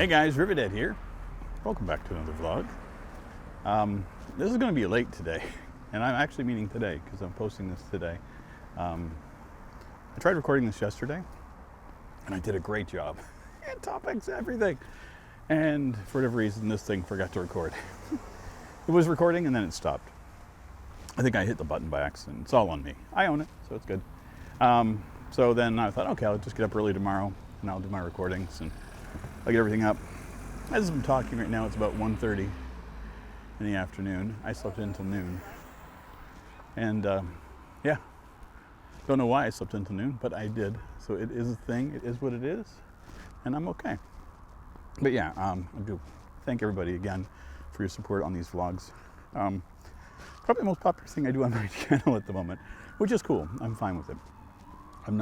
Hey guys, Rivet here. Welcome back to another vlog. This is going to be late today, and I'm actually meaning today because I'm posting this today. I tried recording this yesterday, and I did a great job. And topics, everything. And for whatever reason, this thing forgot to record. It was recording and then it stopped. I think I hit the button by accident. It's all on me. I own it, so it's good. So then I thought, okay, I'll just get up early tomorrow and I'll do my recordings and I'll get everything up. As I'm talking right now, it's about 1:30 in the afternoon. I slept in until noon. And yeah, don't know why I slept until noon, but I did. So it is a thing. It is what it is. And I'm okay. But yeah, I do thank everybody again for your support on these vlogs. Probably the most popular thing I do on my channel at the moment, which is cool. I'm fine with it. I'm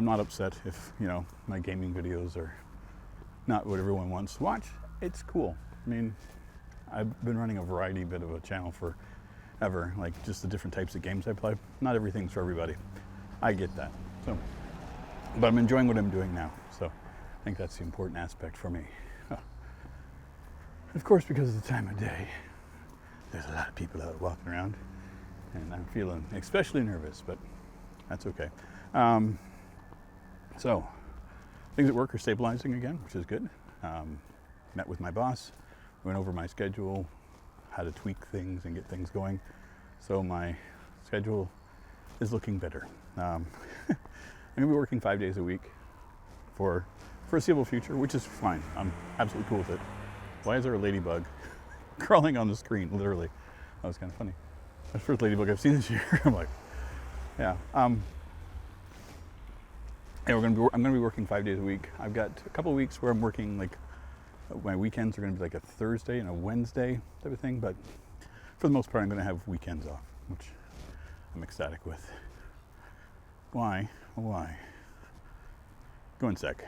not upset if, my gaming videos are not what everyone wants to watch. It's cool. I mean, I've been running a variety bit of a channel forever, like just the different types of games I play. Not everything's for everybody. I get that. So, but I'm enjoying what I'm doing now. So I think that's the important aspect for me. Of course, because of the time of day, there's a lot of people out walking around, and I'm feeling especially nervous, but that's okay. So, things at work are stabilizing again, which is good. Met with my boss, went over my schedule, how to tweak things and get things going. So my schedule is looking better. I'm gonna be working 5 days a week for foreseeable future, which is fine. I'm absolutely cool with it. Why is there a ladybug crawling on the screen, literally? That was kind of funny. That's the first ladybug I've seen this year. I'm like, yeah. Yeah, I'm gonna be working 5 days a week. I've got a couple of weeks where I'm working, like, my weekends are gonna be like a Thursday and a Wednesday type of thing, but for the most part, I'm gonna have weekends off, which I'm ecstatic with. Why? Go in sec.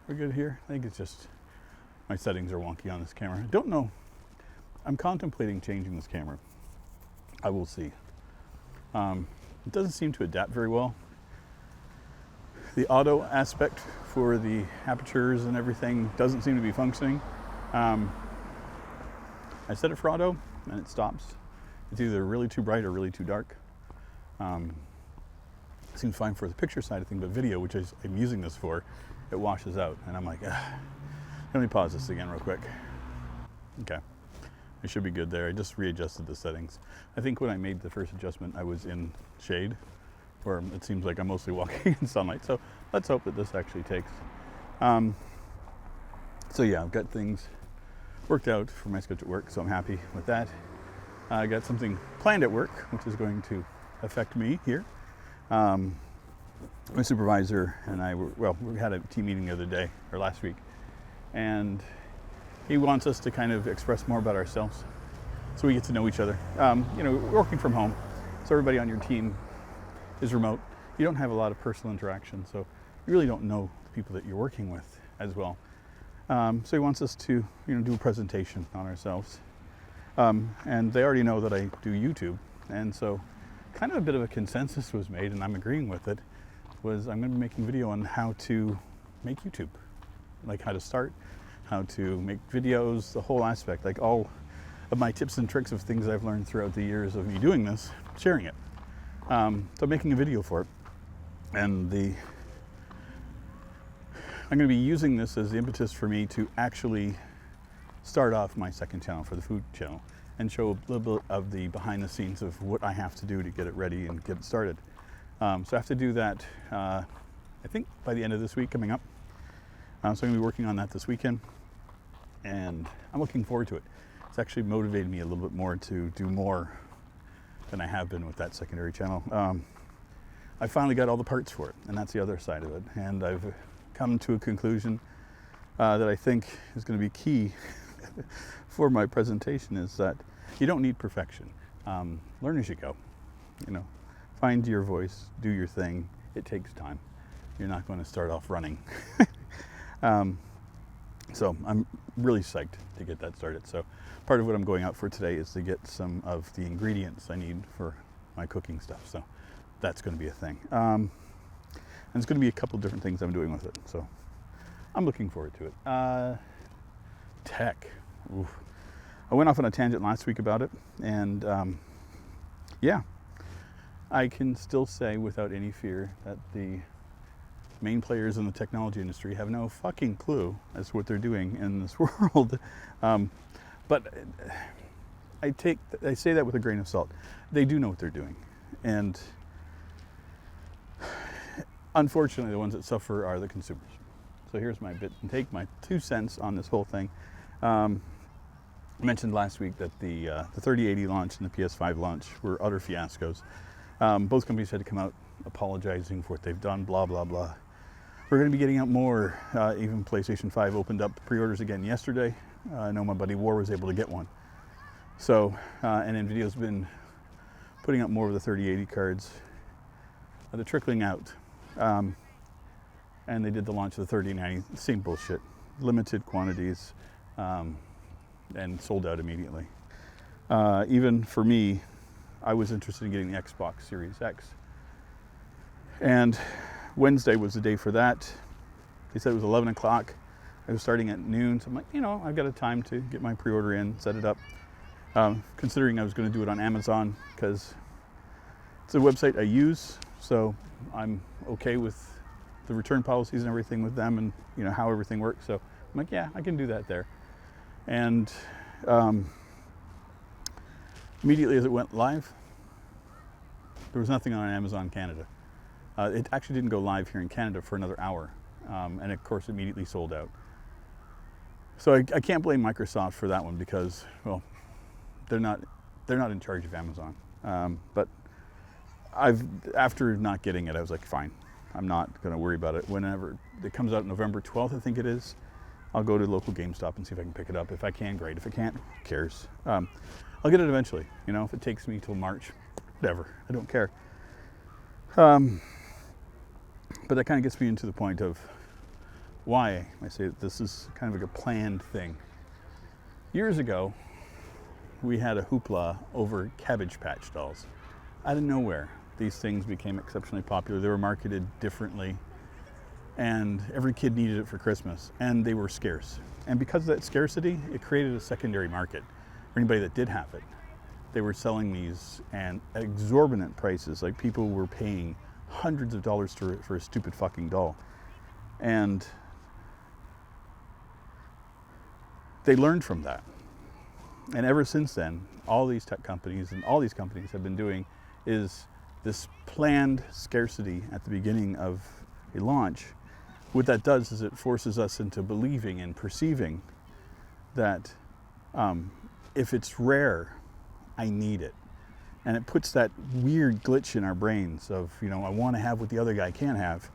We're good here? I think it's just my settings are wonky on this camera. I don't know. I'm contemplating changing this camera. I will see. It doesn't seem to adapt very well. The auto aspect for the apertures and everything doesn't seem to be functioning. I set it for auto and it stops. It's either really too bright or really too dark. It seems fine for the picture side of things, but video, which I'm using this for, it washes out. And I'm like, let me pause this again real quick. Okay, it should be good there. I just readjusted the settings. I think when I made the first adjustment, I was in shade, where it seems like I'm mostly walking in sunlight. So let's hope that this actually takes. So yeah, I've got things worked out for my schedule at work, so I'm happy with that. I got something planned at work, which is going to affect me here. My supervisor and I we had a team meeting the other day, or last week, and he wants us to kind of express more about ourselves so we get to know each other. We're working from home, so everybody on your team is remote. You don't have a lot of personal interaction, so you really don't know the people that you're working with as well. So he wants us to, do a presentation on ourselves. And they already know that I do YouTube, and so kind of a bit of a consensus was made, and I'm agreeing with it, was I'm going to be making a video on how to make YouTube, like how to start, how to make videos, the whole aspect, like all of my tips and tricks of things I've learned throughout the years of me doing this, sharing it. So making a video for it, and I'm going to be using this as the impetus for me to actually start off my second channel for the food channel and show a little bit of the behind the scenes of what I have to do to get it ready and get it started. So I have to do that, I think by the end of this week coming up. So I'm going to be working on that this weekend, and I'm looking forward to it. It's actually motivated me a little bit more to do more than I have been with that secondary channel. I finally got all the parts for it, and that's the other side of it. And I've come to a conclusion that I think is going to be key for my presentation, is that you don't need perfection. Learn as you go. Find your voice, do your thing. It takes time. You're not going to start off running. So I'm really psyched to get that started. So part of what I'm going out for today is to get some of the ingredients I need for my cooking stuff. So that's going to be a thing. And it's going to be a couple different things I'm doing with it. So I'm looking forward to it. Tech. Oof. I went off on a tangent last week about it, and yeah, I can still say without any fear that the main players in the technology industry have no fucking clue as to what they're doing in this world. But I say that with a grain of salt. They do know what they're doing, and unfortunately, the ones that suffer are the consumers. So here's my bit and take, my 2 cents on this whole thing. I mentioned last week that the 3080 launch and the PS5 launch were utter fiascos. Both companies had to come out apologizing for what they've done, blah, blah, blah. We're going to be getting out more. Even PlayStation 5 opened up pre-orders again yesterday. I know my buddy War was able to get one. So, and NVIDIA's been putting out more of the 3080 cards. They're trickling out. And they did the launch of the 3090, same bullshit. Limited quantities, and sold out immediately. Even for me, I was interested in getting the Xbox Series X. And Wednesday was the day for that. They said it was 11 o'clock. I was starting at noon, so I'm like, I've got a time to get my pre-order in, set it up. Considering I was going to do it on Amazon, because it's a website I use, so I'm okay with the return policies and everything with them, and how everything works. So I'm like, yeah, I can do that there. And immediately as it went live, there was nothing on Amazon Canada. It actually didn't go live here in Canada for another hour, and of course immediately sold out. So I can't blame Microsoft for that one, because, well, they're not in charge of Amazon. But after not getting it, I was like, fine, I'm not going to worry about it. Whenever it comes out November 12th, I think it is, I'll go to local GameStop and see if I can pick it up. If I can, great. If I can't, who cares? I'll get it eventually. If it takes me till March, whatever. I don't care. But that kind of gets me into the point of why I say that this is kind of like a planned thing. Years ago, we had a hoopla over Cabbage Patch dolls. Out of nowhere, these things became exceptionally popular. They were marketed differently, and every kid needed it for Christmas, and they were scarce. And because of that scarcity, it created a secondary market for anybody that did have it. They were selling these at exorbitant prices. Like, people were paying hundreds of dollars for a stupid fucking doll. And they learned from that. And ever since then, all these tech companies and all these companies have been doing is this planned scarcity at the beginning of a launch. What that does is it forces us into believing and perceiving that if it's rare, I need it. And it puts that weird glitch in our brains of, I want to have what the other guy can't have.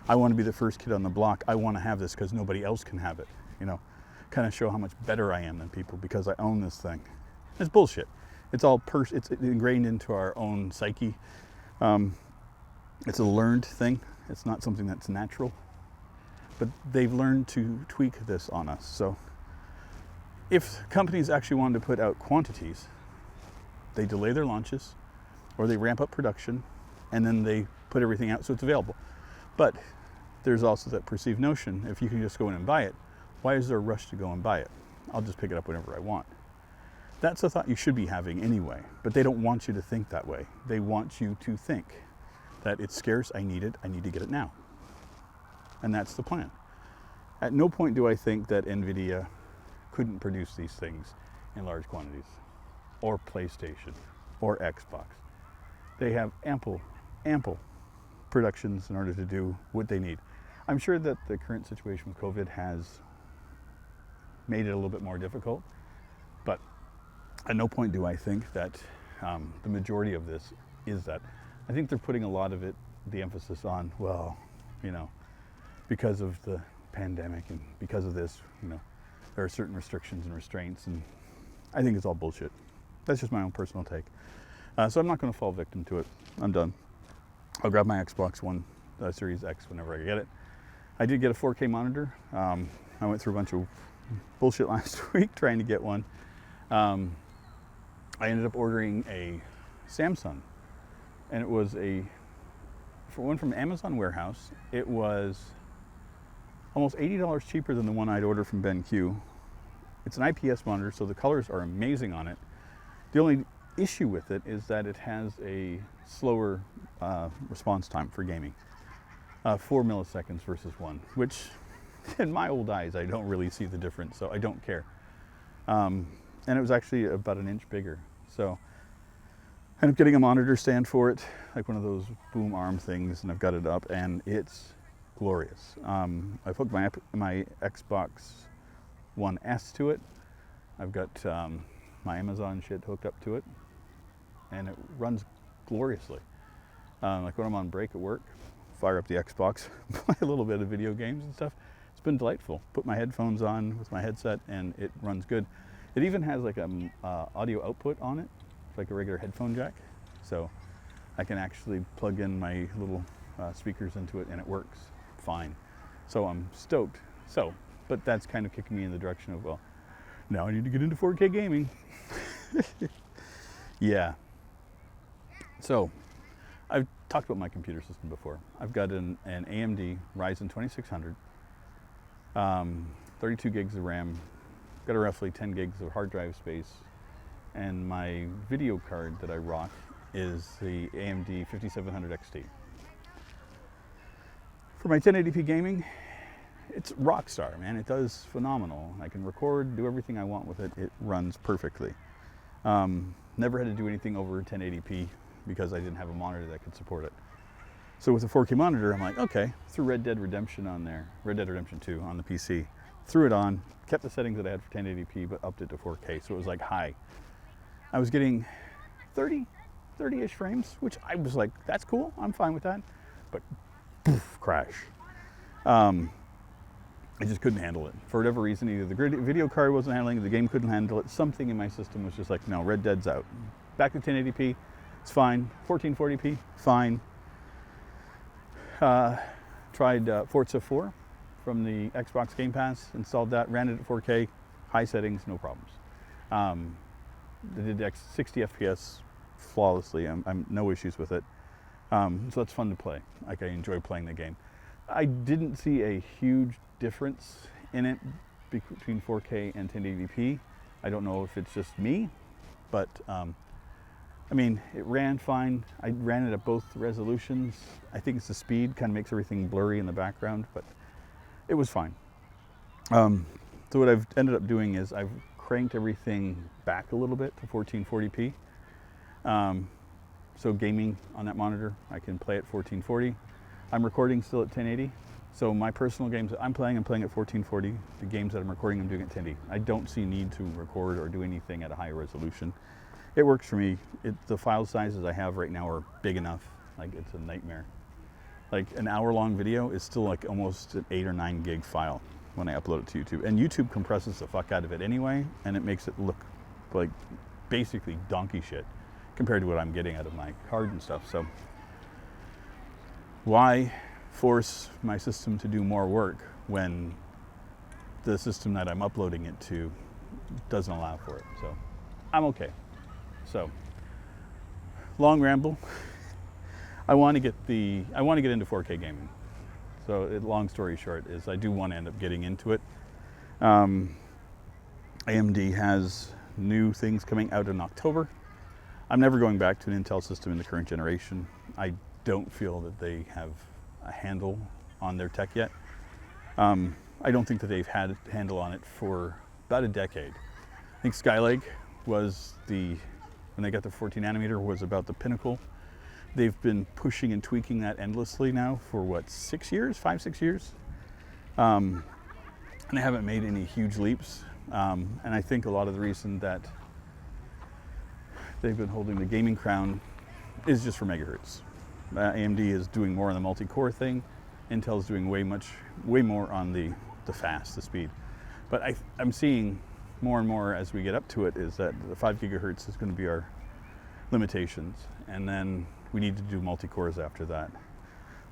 I want to be the first kid on the block. I want to have this because nobody else can have it. Kind of show how much better I am than people because I own this thing. It's bullshit. It's all it's ingrained into our own psyche. It's a learned thing. It's not something that's natural. But they've learned to tweak this on us. So if companies actually wanted to put out quantities, they delay their launches, or they ramp up production, and then they put everything out so it's available. But there's also that perceived notion, if you can just go in and buy it, why is there a rush to go and buy it? I'll just pick it up whenever I want. That's a thought you should be having anyway, but they don't want you to think that way. They want you to think that it's scarce, I need to get it now. And that's the plan. At no point do I think that NVIDIA couldn't produce these things in large quantities, or PlayStation, or Xbox. They have ample productions in order to do what they need. I'm sure that the current situation with COVID has made it a little bit more difficult, but at no point do I think that the majority of this is that. I think they're putting a lot of the emphasis on, because of the pandemic and because of this, there are certain restrictions and restraints, and I think it's all bullshit. That's just my own personal take. So I'm not going to fall victim to it. I'm done. I'll grab my Xbox One Series X whenever I get it. I did get a 4K monitor. I went through a bunch of bullshit last week trying to get one. I ended up ordering a Samsung, and it was for one from Amazon warehouse. It was almost $80 cheaper than the one I'd ordered from BenQ. It's an IPS monitor, so the colors are amazing on it. The only issue with it is that it has a slower response time for gaming. 4 milliseconds versus 1, which in my old eyes, I don't really see the difference, so I don't care. And it was actually about an inch bigger. So I ended up getting a monitor stand for it, like one of those boom arm things, and I've got it up, and it's glorious. I've hooked my Xbox One S to it. I've got my Amazon shit hooked up to it, and it runs gloriously. Like when I'm on break at work, fire up the Xbox, play a little bit of video games and stuff. It's been delightful. Put my headphones on with my headset, and it runs good. It even has like an audio output on it, like a regular headphone jack. So I can actually plug in my little speakers into it, and it works fine. So I'm stoked. But that's kind of kicking me in the direction of, well, now I need to get into 4K gaming. Yeah. So I've talked about my computer system before. I've got an AMD Ryzen 2600, 32 gigs of RAM, got a roughly 10 gigs of hard drive space, and my video card that I rock is the AMD 5700 XT. For my 1080p gaming, it's rock star, man. It does phenomenal. I can record, do everything I want with it. It runs perfectly. Never had to do anything over 1080p because I didn't have a monitor that could support it. So with a 4K monitor, I'm like, okay, threw Red Dead Redemption on there, Red Dead Redemption 2 on the PC. Threw it on, kept the settings that I had for 1080p, but upped it to 4K, so it was like high. I was getting 30-ish frames, which I was like, that's cool, I'm fine with that. But poof, crash. I just couldn't handle it. For whatever reason, either the video card wasn't handling it, the game couldn't handle it, something in my system was just like, no, Red Dead's out. Back to 1080p, it's fine. 1440p, fine. Tried Forza 4 from the Xbox Game Pass, installed that, ran it at 4K, high settings, no problems. I did 60 FPS flawlessly. I'm no issues with it. So it's fun to play. Like, I enjoy playing the game. I didn't see a huge difference in it between 4K and 1080p. I don't know if it's just me, but I mean, it ran fine. I ran it at both resolutions. I think it's the speed, kind of makes everything blurry in the background, but it was fine. So what I've ended up doing is I've cranked everything back a little bit to 1440p. So gaming on that monitor, I can play at 1440. I'm recording still at 1080. So my personal games that I'm playing at 1440. The games that I'm recording, I'm doing at 1080. I don't see need to record or do anything at a higher resolution. It works for me. The file sizes I have right now are big enough. Like, it's a nightmare. Like, an hour-long video is still like almost an 8 or 9 gig file when I upload it to YouTube. And YouTube compresses the fuck out of it anyway, and it makes it look like basically donkey shit compared to what I'm getting out of my card and stuff. So why force my system to do more work when the system that I'm uploading it to doesn't allow for it? So I'm okay. So long ramble. I want to get into 4K gaming. So long story short is I do want to end up getting into it. AMD has new things coming out in October. I'm never going back to an Intel system in the current generation. I don't feel that they have a handle on their tech yet. I don't think that they've had a handle on it for about a decade. I think Skylake was when they got the 14 nanometer was about the pinnacle. They've been pushing and tweaking that endlessly now for what, 6 years, 5-6 years? And they haven't made any huge leaps. And I think a lot of the reason that they've been holding the gaming crown is just for megahertz. AMD is doing more on the multi-core thing. Intel's doing way more on the speed. But I'm seeing more and more as we get up to it is that the 5 gigahertz is going to be our limitations. And then we need to do multi-cores after that.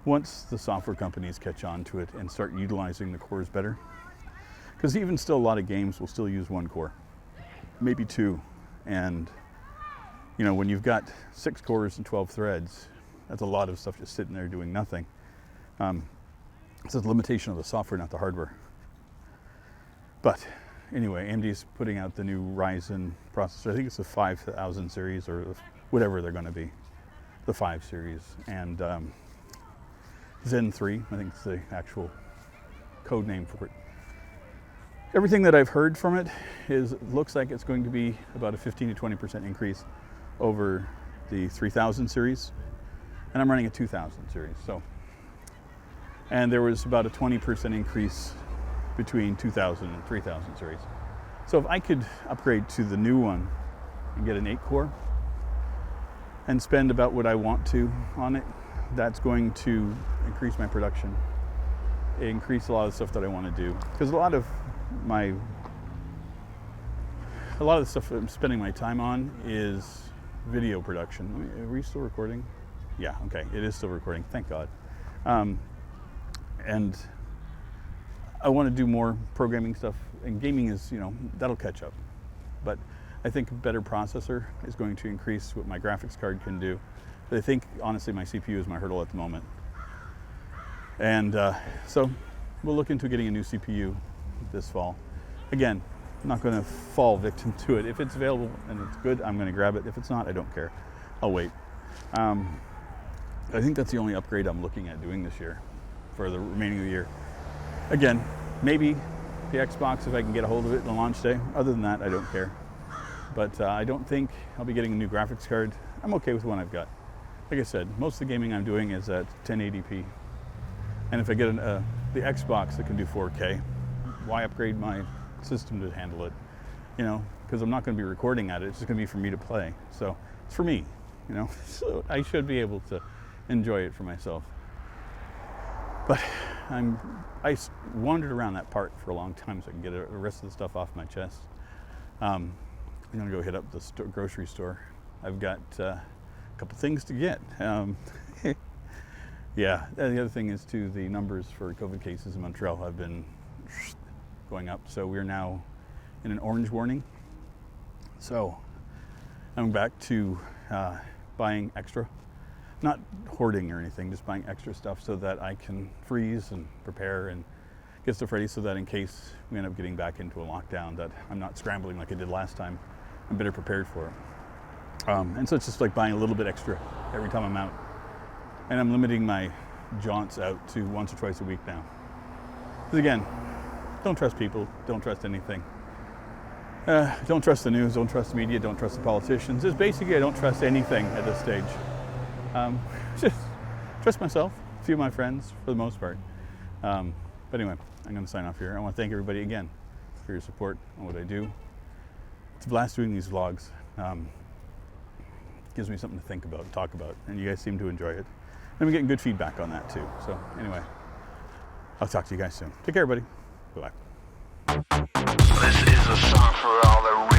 Once the software companies catch on to it and start utilizing the cores better. Because even still, a lot of games will still use 1 core, maybe 2. And you know, when you've got 6 cores and 12 threads, that's a lot of stuff just sitting there doing nothing. It's a limitation of the software, not the hardware. But anyway, AMD's putting out the new Ryzen processor. I think it's the 5000 series or whatever they're going to be, the 5 series. And Zen 3, I think it's the actual code name for it. Everything that I've heard from it looks like it's going to be about a 15 to 20% increase over the 3000 series. And I'm running a 2000 series. And there was about a 20% increase between 2000 and 3000 series. So if I could upgrade to the new one and get an 8-core and spend about what I want to on it, that's going to increase my production, increase a lot of the stuff that I want to do. Because a lot of the stuff I'm spending my time on is video production. Are we still recording? Yeah, okay, it is still recording, thank God. And I want to do more programming stuff, and gaming is, that'll catch up. But I think a better processor is going to increase what my graphics card can do. But I think, honestly, my CPU is my hurdle at the moment. And so we'll look into getting a new CPU this fall. Again, I'm not going to fall victim to it. If it's available and it's good, I'm going to grab it. If it's not, I don't care. I'll wait. I think that's the only upgrade I'm looking at doing this year for the remaining of the year. Again, maybe the Xbox if I can get a hold of it on launch day. Other than that, I don't care. But I don't think I'll be getting a new graphics card. I'm okay with the one I've got. Like I said, most of the gaming I'm doing is at 1080p. And if I get the Xbox that can do 4K, why upgrade my system to handle it? Because I'm not going to be recording at it. It's just going to be for me to play. So it's for me, So I should be able to enjoy it for myself. But I wandered around that part for a long time so I can get the rest of the stuff off my chest. I'm going to go hit up the grocery store. I've got a couple things to get. Yeah, the other thing is too, the numbers for COVID cases in Montreal have been going up. So we're now in an orange warning. So I'm back to buying extra. Not hoarding or anything, just buying extra stuff so that I can freeze and prepare and get stuff ready so that in case we end up getting back into a lockdown that I'm not scrambling like I did last time. I'm better prepared for it. And so it's just like buying a little bit extra every time I'm out. And I'm limiting my jaunts out to once or twice a week now. Because again, don't trust people, don't trust anything. Don't trust the news, don't trust the media, don't trust the politicians. Just basically I don't trust anything at this stage. Just trust myself, a few of my friends for the most part. But anyway, I'm going to sign off here. I want to thank everybody again for your support on what I do. It's a blast doing these vlogs. Gives me something to think about and talk about, and you guys seem to enjoy it. And I'm getting good feedback on that too. So anyway, I'll talk to you guys soon. Take care, everybody. Bye-bye. This is a song for all the